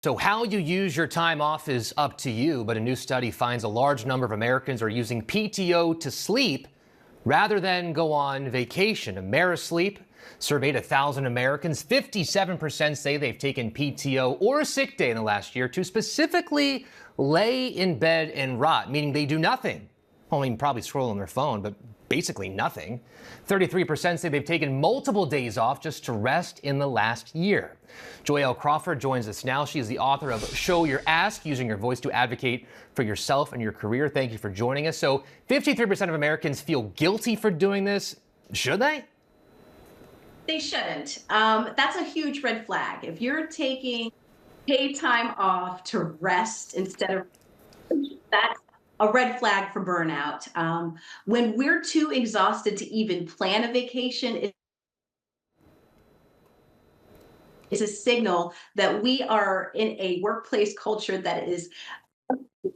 So how you use your time off is up to you, but a new study finds a large number of Americans are using PTO to sleep rather than go on vacation. AmeriSleep surveyed 1,000 Americans. 57% say they've taken PTO or a sick day in the last year to specifically lay in bed and rot, meaning they do nothing. Well, I mean, probably scroll on their phone, but basically nothing. 33% say they've taken multiple days off just to rest in the last year. Joyel Crawford joins us now. She is the author of Show Your Ask, Using Your Voice to Advocate for Yourself and Your Career. Thank you for joining us. So 53% of Americans feel guilty for doing this. Should they? They shouldn't. That's a huge red flag. If you're taking paid time off to rest instead of, that's a red flag for burnout. When we're too exhausted to even plan a vacation, it's a signal that we are in a workplace culture that is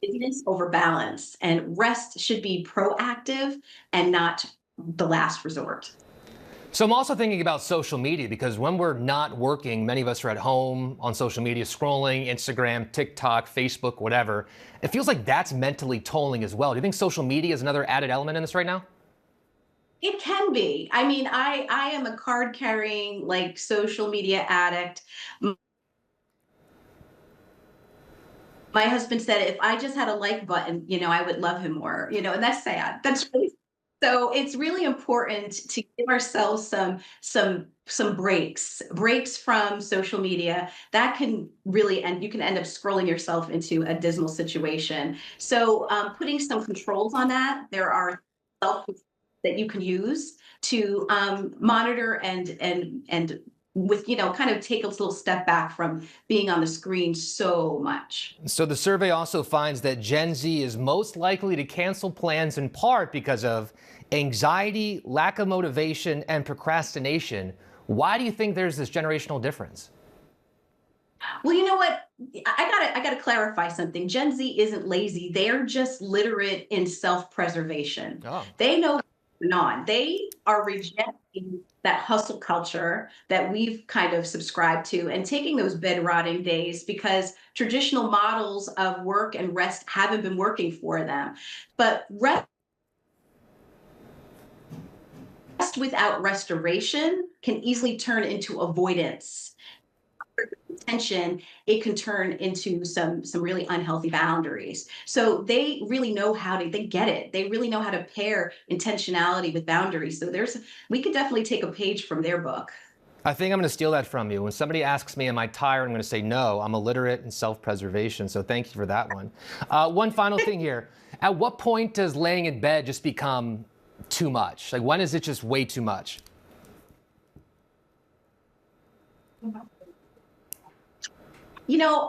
business over balance, and rest should be proactive and not the last resort. So I'm also thinking about social media, because when we're not working, many of us are at home on social media, scrolling Instagram, TikTok, Facebook, whatever. It feels like that's mentally tolling as well. Do you think social media is another added element in this right now? It can be. I mean, I am a card carrying like social media addict. My husband said if I just had a like button, I would love him more, and that's sad. That's really so it's really important to give ourselves some breaks from social media. That can really, and you can end up scrolling yourself into a dismal situation. So putting some controls on that, there are self that you can use to monitor and with kind of take a little step back from being on the screen so much. So the survey also finds that Gen Z is most likely to cancel plans in part because of anxiety, lack of motivation, and procrastination. Why do you think there's this generational difference? Well, you know what? I gotta clarify something. Gen Z isn't lazy. They're just literate in self-preservation. Oh. They know what's going on. They are rejecting that hustle culture that we've kind of subscribed to and taking those bed rotting days because traditional models of work and rest haven't been working for them. But rest without restoration can easily turn into avoidance. Tension, it can turn into some really unhealthy boundaries. So they really know they get it. They really know how to pair intentionality with boundaries. So we could definitely take a page from their book. I think I'm going to steal that from you. When somebody asks me, am I tired? I'm going to say, no, I'm illiterate in self-preservation. So thank you for that one. One final thing here. At what point does laying in bed just become too much? Like, when is it just way too much?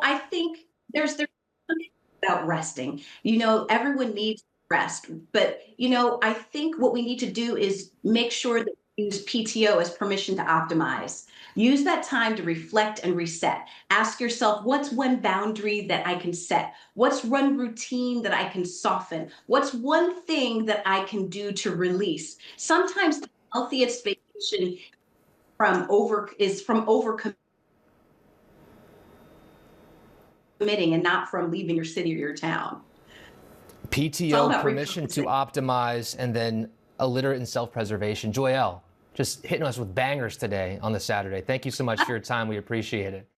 I think there's something about resting. Everyone needs rest, but I think what we need to do is make sure that we use PTO as permission to optimize. Use that time to reflect and reset. Ask yourself, what's one boundary that I can set? What's one routine that I can soften? What's one thing that I can do to release? Sometimes the healthiest vacation is from overcommitting and not from leaving your city or your town. PTO, permission to optimize, and then illiterate in self-preservation. Joyel, just hitting us with bangers today on the Saturday. Thank you so much for your time. We appreciate it.